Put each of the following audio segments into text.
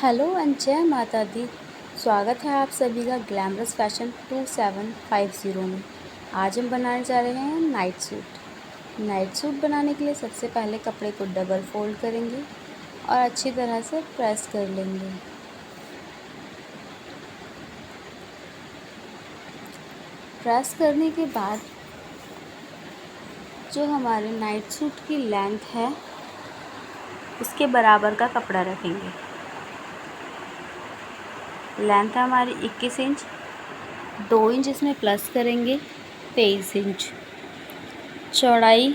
Hello and जय माता दी। स्वागत है आप सभी का ग्लैमरस फैशन 2750 में। आज हम बनाने जा रहे हैं नाइट सूट। नाइट सूट बनाने के लिए सबसे पहले कपड़े को डबल फोल्ड करेंगे और अच्छी तरह से प्रेस कर लेंगे। प्रेस करने के बाद जो हमारे नाइट सूट की लेंथ है उसके बराबर का कपड़ा रखेंगे। लेंथ है हमारी 21 इंच, 2 इंच इसमें प्लस करेंगे 23 इंच। चौड़ाई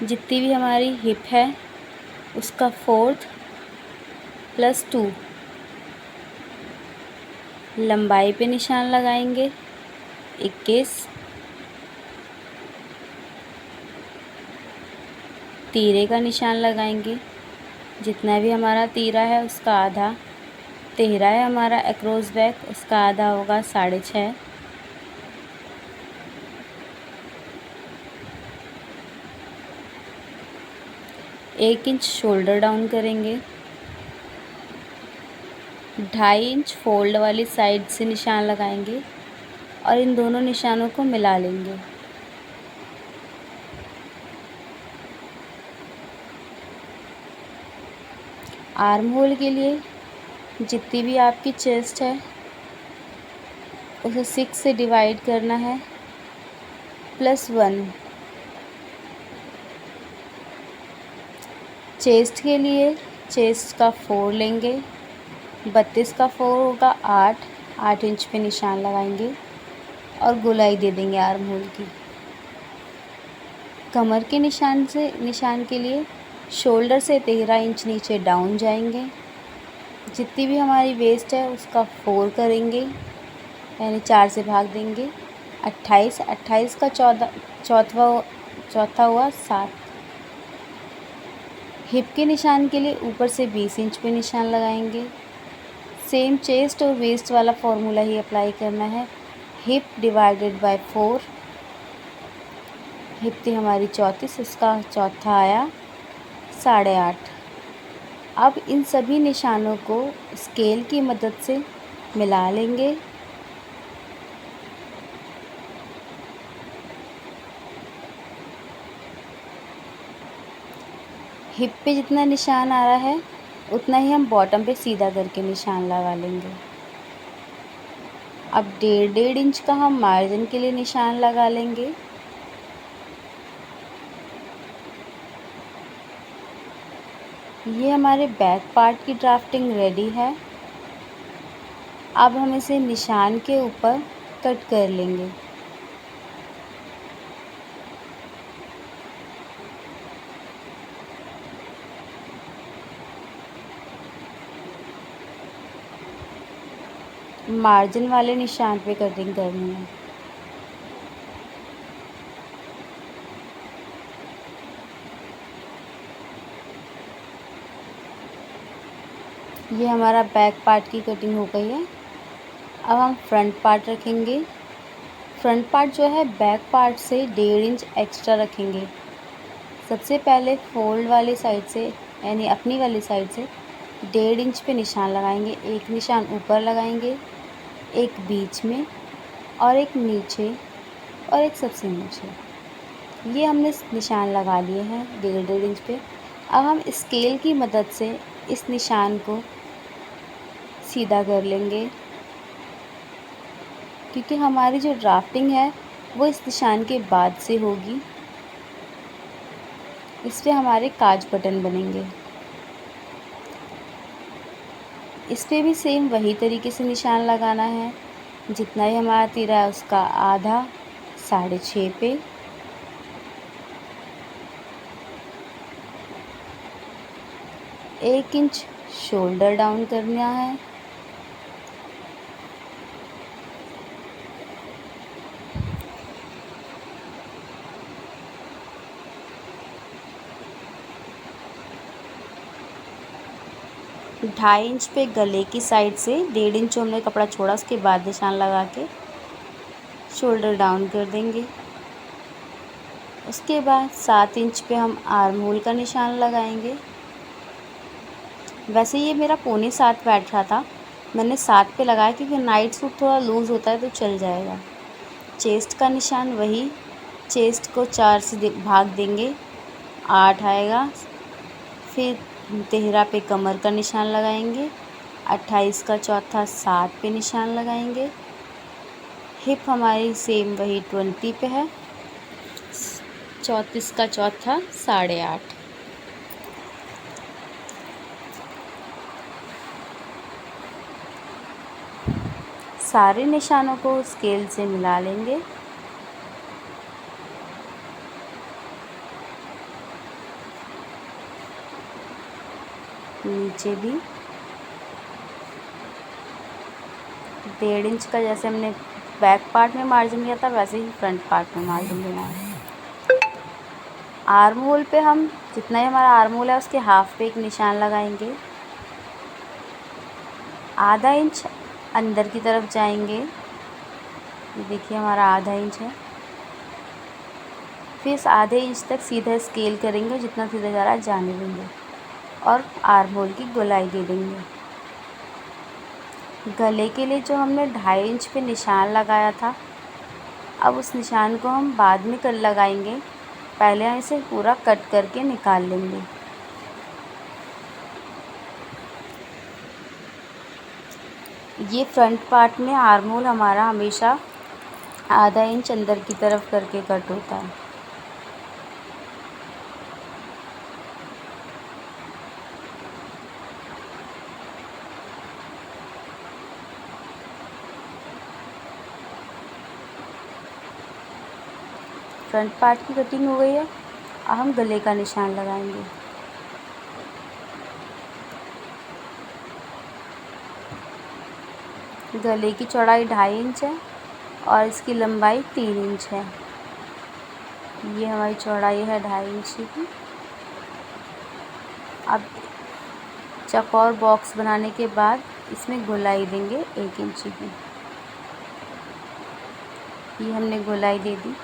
जितनी भी हमारी हिप है उसका 4th + 2। लंबाई पे निशान लगाएंगे 21। तीरे का निशान लगाएंगे, जितना भी हमारा तीरा है उसका आधा। तिहरा है हमारा अक्रॉस बैक, उसका आधा होगा 6.5। एक इंच शोल्डर डाउन करेंगे। 2.5 इंच फोल्ड वाली साइड से निशान लगाएंगे और इन दोनों निशानों को मिला लेंगे। आर्म होल के लिए जितनी भी आपकी चेस्ट है उसे 6 से डिवाइड करना है +1। चेस्ट के लिए चेस्ट का 4 लेंगे, 32 का 4 होगा 8 इंच पे निशान लगाएंगे और गोलाई दे देंगे आर्म होल की। कमर के निशान के लिए शोल्डर से 13 इंच नीचे डाउन जाएंगे। जितनी भी हमारी वेस्ट है उसका 4 करेंगे, यानी 4 से भाग देंगे। 28 का चौथा हुआ 7। हिप के निशान के लिए ऊपर से 20 इंच पे निशान लगाएंगे। सेम चेस्ट और वेस्ट वाला फॉर्मूला ही अप्लाई करना है। Hip divided by 4। हिप थी हमारी 34, उसका चौथा आया 8.5। अब इन सभी निशानों को स्केल की मदद से मिला लेंगे। हिप पे जितना निशान आ रहा है उतना ही हम बॉटम पे सीधा करके निशान लगा लेंगे। अब 1.5 इंच का हम मार्जिन के लिए निशान लगा लेंगे। ये हमारे बैक पार्ट की ड्राफ्टिंग रेडी है। अब हम इसे निशान के ऊपर कट कर लेंगे। मार्जिन वाले निशान पे कटिंग करनी है। ये हमारा बैक पार्ट की कटिंग हो गई है। अब हम फ्रंट पार्ट रखेंगे। फ्रंट पार्ट जो है बैक पार्ट से 1.5 इंच एक्स्ट्रा रखेंगे। सबसे पहले फोल्ड वाली साइड से, यानी अपनी वाली साइड से 1.5 इंच पे निशान लगाएंगे। एक निशान ऊपर लगाएंगे, एक बीच में और एक नीचे और एक सबसे नीचे। ये हमने निशान लगा लिए हैं 1.5 इंच पे। अब हम स्केल की मदद से इस निशान को सीधा कर लेंगे, क्योंकि हमारी जो ड्राफ्टिंग है वो इस निशान के बाद से होगी। इस पे हमारे काज बटन बनेंगे। इस पे भी सेम वही तरीके से निशान लगाना है। जितना ही हमारा तीरा है उसका आधा 6.5 पे। एक इंच शोल्डर डाउन करना है। ढाई इंच पे गले की साइड से 1.5 इंच हमने कपड़ा छोड़ा, उसके बाद निशान लगा के शोल्डर डाउन कर देंगे। उसके बाद 7 इंच पे हम आर्म होल का निशान लगाएंगे। वैसे ये मेरा 6:45 बैठ रहा था, मैंने 7 पे लगाया क्योंकि नाइट सूट थोड़ा लूज़ होता है तो चल जाएगा। चेस्ट का निशान वही, चेस्ट को 4 से भाग देंगे, 8 आएगा। फिर 13 पे कमर का निशान लगाएंगे, 28 का चौथा 7 पे निशान लगाएंगे। हिप हमारी सेम वही 20 पे है, 34 का चौथा 8.5। सारे निशानों को स्केल से मिला लेंगे। नीचे भी 1.5 इंच का, जैसे हमने बैक पार्ट में मार्जिन लिया था वैसे ही फ्रंट पार्ट में मार्जिन लेना है। आर्म होल पे हम जितना ही हमारा आर्म होल है उसके हाफ पे एक निशान लगाएंगे। आधा इंच अंदर की तरफ जाएंगे, ये देखिए हमारा आधा इंच है। फिर इस आधे इंच तक सीधा स्केल करेंगे, जितना सीधा जा रहा है जाने देंगे और आर्म होल की गोलाई दे देंगे। गले के लिए जो हमने 2.5 इंच पे निशान लगाया था, अब उस निशान को हम बाद में कर लगाएंगे, पहले हम इसे पूरा कट करके निकाल लेंगे। ये फ्रंट पार्ट में आर्म होल हमारा हमेशा आधा इंच अंदर की तरफ करके कट होता है। फ्रंट पार्ट की कटिंग हो गई है, अब हम गले का निशान लगाएंगे। गले की चौड़ाई 2.5 इंच है और इसकी लंबाई 3 इंच है। ये हमारी चौड़ाई है 2.5 इंच की। अब चौकोर बॉक्स बनाने के बाद इसमें गोलाई देंगे 1 इंच की। ये हमने गोलाई दे दी।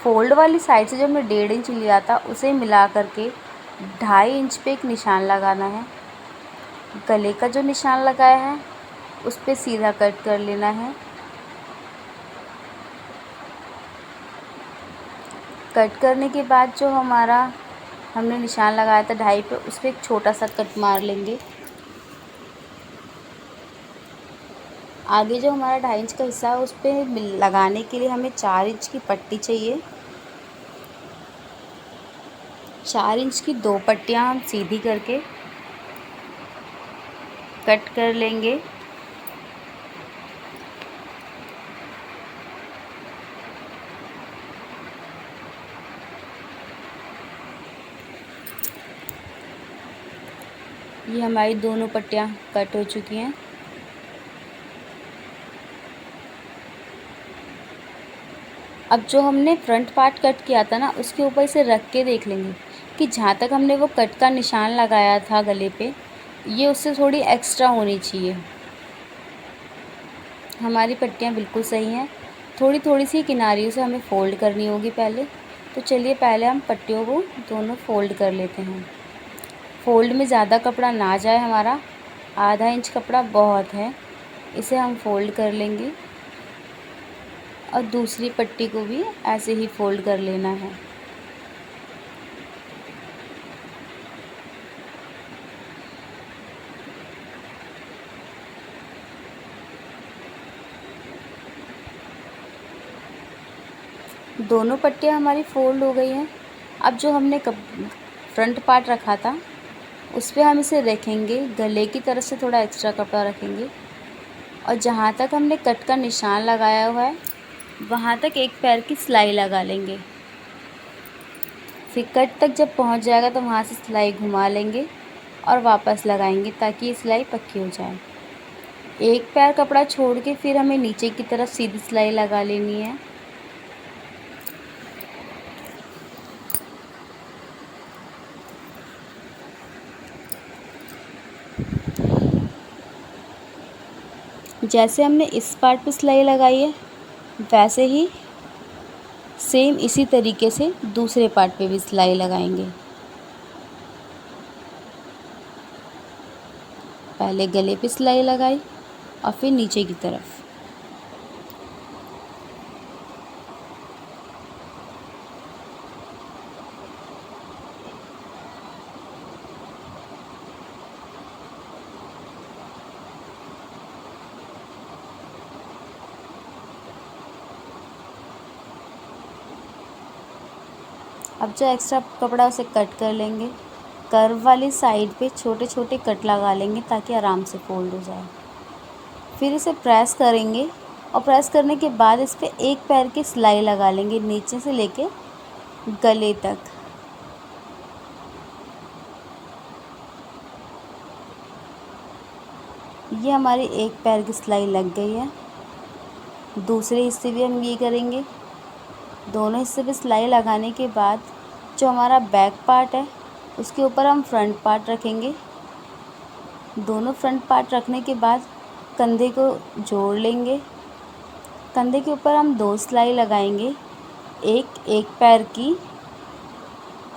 फोल्ड वाली साइड से जो हमने 1.5 इंच लिया था उसे मिला करके 2.5 इंच पे एक निशान लगाना है। गले का जो निशान लगाया है उस पे सीधा कट कर लेना है। कट करने के बाद जो हमारा हमने निशान लगाया था 2.5 पे, उस पर एक छोटा सा कट मार लेंगे। आगे जो हमारा 2.5 इंच का हिस्सा है उस पर लगाने के लिए हमें 4 इंच की पट्टी चाहिए। 4 इंच की 2 पट्टियाँ हम सीधी करके कट कर लेंगे। ये हमारी दोनों पट्टियाँ कट हो चुकी हैं। अब जो हमने फ्रंट पार्ट कट किया था ना, उसके ऊपर इसे रख के देख लेंगे कि जहाँ तक हमने वो कट का निशान लगाया था गले पे, ये उससे थोड़ी एक्स्ट्रा होनी चाहिए। हमारी पट्टियाँ बिल्कुल सही हैं। थोड़ी थोड़ी सी किनारियों से हमें फ़ोल्ड करनी होगी पहले। तो चलिए पहले हम पट्टियों को दोनों फ़ोल्ड कर लेते हैं। फ़ोल्ड में ज़्यादा कपड़ा ना जाए हमारा, आधा इंच कपड़ा बहुत है, इसे हम फ़ोल्ड कर लेंगे और दूसरी पट्टी को भी ऐसे ही फ़ोल्ड कर लेना है। दोनों पट्टियाँ हमारी फ़ोल्ड हो गई हैं। अब जो हमने फ्रंट पार्ट रखा था उस पर हम इसे रखेंगे, गले की तरफ से थोड़ा एक्स्ट्रा कपड़ा रखेंगे और जहाँ तक हमने कट का निशान लगाया हुआ है वहाँ तक एक पैर की सिलाई लगा लेंगे। फिर कट तक जब पहुँच जाएगा तो वहाँ से सिलाई घुमा लेंगे और वापस लगाएंगे ताकि ये सिलाई पक्की हो जाए। एक पैर कपड़ा छोड़ के फिर हमें नीचे की तरफ सीधी सिलाई लगा लेनी है। जैसे हमने इस पार्ट पे सिलाई लगाई है वैसे ही सेम इसी तरीके से दूसरे पार्ट पे भी सिलाई लगाएंगे। पहले गले पे सिलाई लगाई और फिर नीचे की तरफ। अब जो एक्स्ट्रा कपड़ा उसे कट कर लेंगे। कर्व वाली साइड पे छोटे छोटे कट लगा लेंगे ताकि आराम से फोल्ड हो जाए। फिर इसे प्रेस करेंगे और प्रेस करने के बाद इस पर एक पैर की सिलाई लगा लेंगे नीचे से लेके गले तक। ये हमारी एक पैर की सिलाई लग गई है। दूसरे हिस्से भी हम ये करेंगे। दोनों हिस्से पे सिलाई लगाने के बाद जो हमारा बैक पार्ट है उसके ऊपर हम फ्रंट पार्ट रखेंगे। दोनों फ्रंट पार्ट रखने के बाद कंधे को जोड़ लेंगे। कंधे के ऊपर हम 2 सिलाई लगाएंगे, एक पैर की,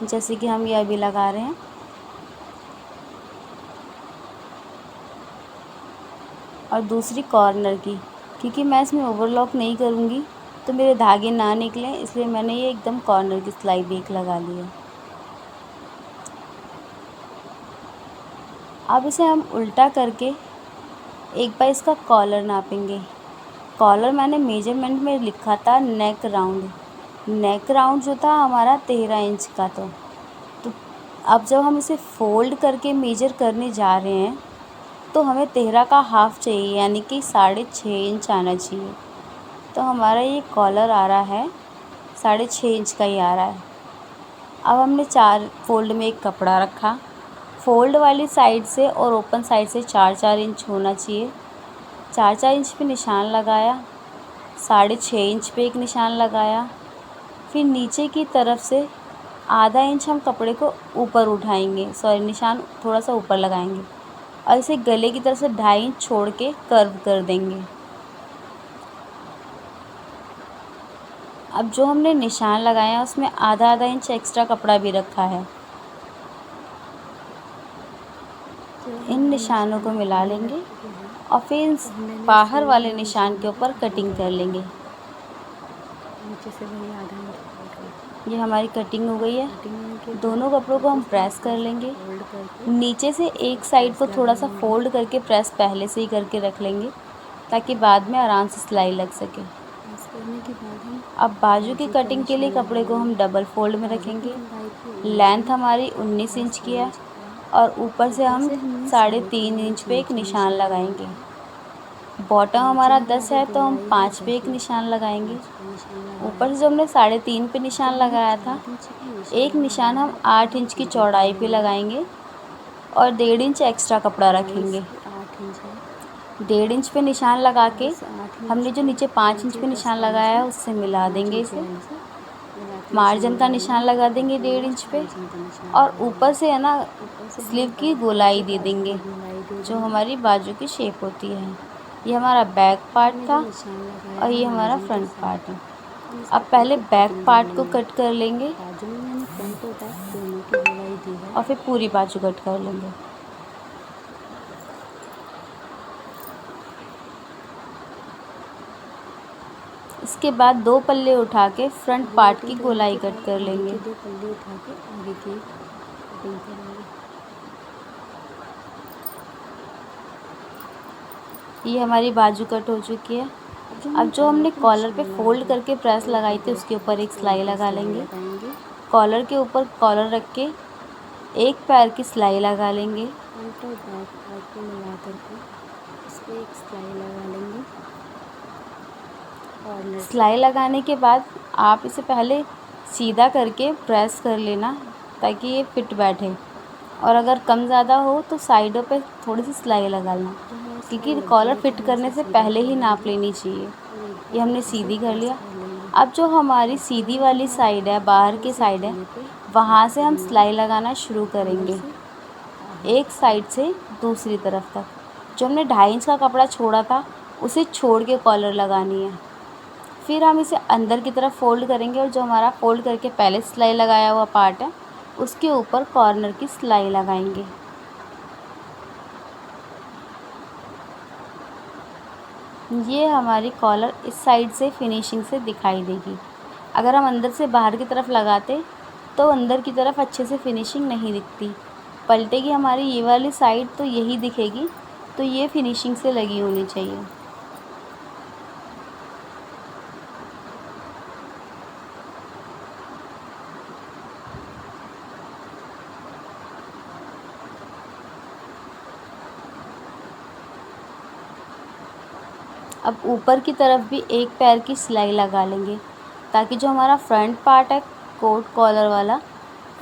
जैसे कि हम ये अभी लगा रहे हैं, और दूसरी कॉर्नर की। क्योंकि मैं इसमें ओवरलॉक नहीं करूँगी तो मेरे धागे ना निकलें, इसलिए मैंने ये एकदम कॉर्नर की सिलाई भी एक लगा ली है। अब इसे हम उल्टा करके एक बार इसका कॉलर नापेंगे। कॉलर मैंने मेजरमेंट में लिखा था नेक राउंड। नेक राउंड जो था हमारा 13 इंच का था। तो अब जब हम इसे फोल्ड करके मेजर करने जा रहे हैं तो हमें 13 का हाफ़ चाहिए, यानी कि 6.5 इंच आना चाहिए। तो हमारा ये कॉलर आ रहा है 6.5 इंच का ही आ रहा है। अब हमने 4 फोल्ड में एक कपड़ा रखा। फोल्ड वाली साइड से और ओपन साइड से 4-4 इंच होना चाहिए। 4-4 इंच पे निशान लगाया, 6.5 इंच पे एक निशान लगाया। फिर नीचे की तरफ से आधा इंच हम कपड़े को ऊपर उठाएंगे, निशान थोड़ा सा ऊपर लगाएंगे और इसे गले की तरफ से 2.5 इंच छोड़ के कर्व कर देंगे। अब जो हमने निशान लगाया उसमें आधा इंच एक्स्ट्रा कपड़ा भी रखा है। इन निशानों को मिला लेंगे और फिर बाहर वाले निशान के ऊपर कटिंग कर लेंगे। नीचे से वही आधा इंच। ये हमारी कटिंग हो गई है। दोनों कपड़ों को हम प्रेस कर लेंगे। नीचे से एक साइड को थोड़ा सा फोल्ड करके प्रेस पहले से ही करके रख लेंगे ताकि बाद में आराम से सिलाई लग सके। अब बाजू की कटिंग के लिए कपड़े को हम डबल फोल्ड में रखेंगे। लेंथ हमारी 19 इंच की है और ऊपर से हम 3.5 इंच पे एक निशान लगाएंगे। बॉटम हमारा 10 है तो हम 5 पे एक निशान लगाएंगे। ऊपर से जो हमने 3.5 पे निशान लगाया था, एक निशान हम 8 इंच की चौड़ाई पे लगाएंगे और 1.5 इंच एक्स्ट्रा कपड़ा रखेंगे। 1.5 इंच पे निशान लगा के हमने जो नीचे 5 इंच पे निशान लगाया है उससे मिला देंगे इसे। मार्जिन का निशान लगा देंगे 1.5 इंच पे और ऊपर से है ना स्लीव की गोलाई दे देंगे जो हमारी बाजू की शेप होती है। ये हमारा बैक पार्ट था और ये हमारा फ्रंट पार्ट है। अब पहले बैक पार्ट को कट कर लेंगे और फिर पूरी बाजू कट कर लेंगे। इसके बाद 2 पल्ले उठा के फ्रंट पार्ट की गोलाई कट कर लेंगे। 2 पल्ले उठा के आगे की कटिंग करेंगे। ये हमारी बाजू कट हो चुकी है। अब जो हमने कॉलर पे फोल्ड करके प्रेस लगाई थी उसके ऊपर एक सिलाई लगा लेंगे। कॉलर के ऊपर कॉलर रख के एक पैर की सिलाई लगा लेंगे। फ्रंट और बैक पार्ट को मिला करके इस पर एक सिलाई लगा लेंगे। सिलाई लगाने के बाद आप इसे पहले सीधा करके प्रेस कर लेना ताकि ये फिट बैठे, और अगर कम ज़्यादा हो तो साइडों पे थोड़ी सी सिलाई लगा लेना, क्योंकि कॉलर फिट करने से पहले ही नाप लेनी चाहिए। ये हमने सीधी कर लिया। अब जो हमारी सीधी वाली साइड है, बाहर की साइड है, वहाँ से हम सिलाई लगाना शुरू करेंगे एक साइड से दूसरी तरफ तक। जो हमने 2.5 इंच का कपड़ा छोड़ा था उसे छोड़ के कॉलर लगानी है। फिर हम इसे अंदर की तरफ फोल्ड करेंगे और जो हमारा फोल्ड करके पहले सिलाई लगाया हुआ पार्ट है उसके ऊपर कॉर्नर की सिलाई लगाएंगे। ये हमारी कॉलर इस साइड से फिनिशिंग से दिखाई देगी। अगर हम अंदर से बाहर की तरफ लगाते तो अंदर की तरफ अच्छे से फिनिशिंग नहीं दिखती। पलटेगी हमारी ये वाली साइड तो यही दिखेगी, तो ये फिनिशिंग से लगी होनी चाहिए। अब ऊपर की तरफ भी एक पैर की सिलाई लगा लेंगे, ताकि जो हमारा फ्रंट पार्ट है कोट कॉलर वाला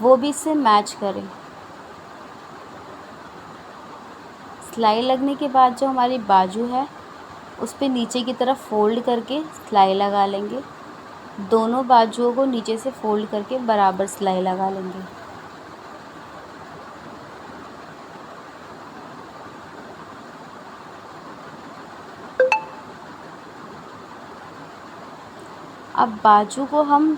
वो भी इससे मैच करे। सिलाई लगने के बाद जो हमारी बाजू है उस पे नीचे की तरफ फ़ोल्ड करके सिलाई लगा लेंगे। दोनों बाजुओं को नीचे से फ़ोल्ड करके बराबर सिलाई लगा लेंगे। अब बाजू को हम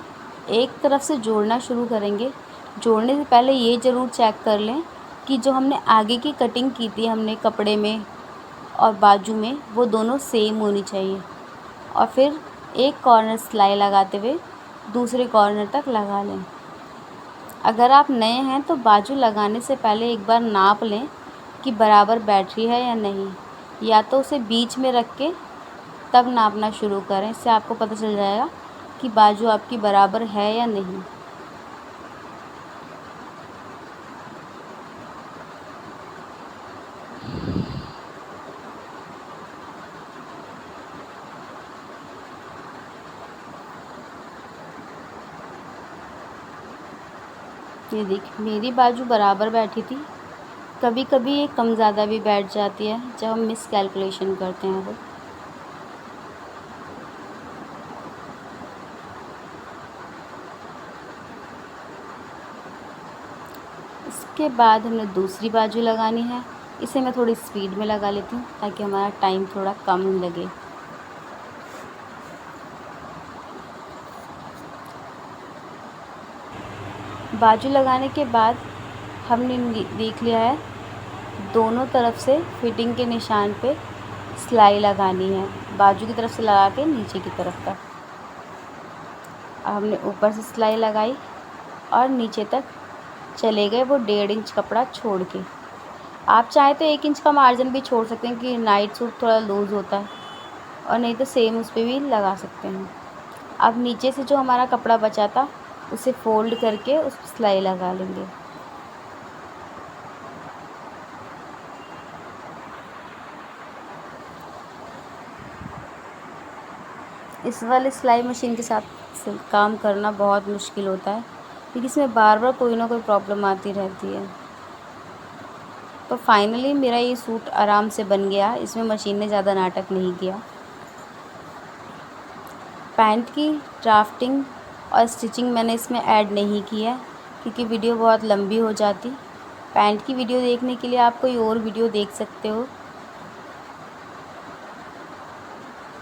एक तरफ से जोड़ना शुरू करेंगे। जोड़ने से पहले ये ज़रूर चेक कर लें कि जो हमने आगे की कटिंग की थी हमने कपड़े में और बाजू में, वो दोनों सेम होनी चाहिए। और फिर एक कॉर्नर सिलाई लगाते हुए दूसरे कॉर्नर तक लगा लें। अगर आप नए हैं तो बाजू लगाने से पहले एक बार नाप लें कि बराबर बैठ रही है या नहीं, या तो उसे बीच में रख के तब नापना शुरू करें। इससे आपको पता चल जाएगा कि बाजू आपकी बराबर है या नहीं। ये देखिए मेरी बाजू बराबर बैठी थी। कभी कभी ये कम ज़्यादा भी बैठ जाती है जब हम मिस कैलकुलेशन करते हैं तो। इसके बाद हमने दूसरी बाजू लगानी है। इसे मैं थोड़ी स्पीड में लगा लेती हूँ ताकि हमारा टाइम थोड़ा कम लगे। बाजू लगाने के बाद हमने देख लिया है दोनों तरफ से फिटिंग के निशान पे सिलाई लगानी है, बाजू की तरफ से लगा के नीचे की तरफ तक। हमने ऊपर से सिलाई लगाई और नीचे तक चले गए वो 1.5 इंच कपड़ा छोड़ के। आप चाहें तो 1 इंच का मार्जिन भी छोड़ सकते हैं कि नाइट सूट थोड़ा लूज़ होता है, और नहीं तो सेम उस पर भी लगा सकते हैं। अब नीचे से जो हमारा कपड़ा बचा था उसे फ़ोल्ड करके उस पर सिलाई लगा लेंगे। इस वाले सिलाई मशीन के साथ काम करना बहुत मुश्किल होता है, क्योंकि इसमें बार बार कोई ना कोई प्रॉब्लम आती रहती है। तो फाइनली मेरा ये सूट आराम से बन गया, इसमें मशीन ने ज़्यादा नाटक नहीं किया। पैंट की ड्राफ्टिंग और स्टिचिंग मैंने इसमें ऐड नहीं की है, क्योंकि वीडियो बहुत लंबी हो जाती। पैंट की वीडियो देखने के लिए आप कोई और वीडियो देख सकते हो।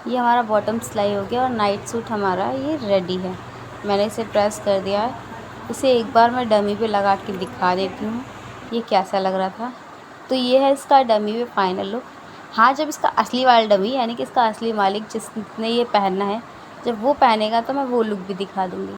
ये हमारा बॉटम सिलाई हो गया और नाइट सूट हमारा ये रेडी है। मैंने इसे प्रेस कर दिया है। इसे एक बार मैं डमी पे लगा के दिखा देती हूँ ये कैसा लग रहा था। तो ये है इसका डमी पे फाइनल लुक। हाँ, जब इसका असली वाला डमी यानी कि इसका असली मालिक जिसने ये पहनना है, जब वो पहनेगा तो मैं वो लुक भी दिखा दूँगी।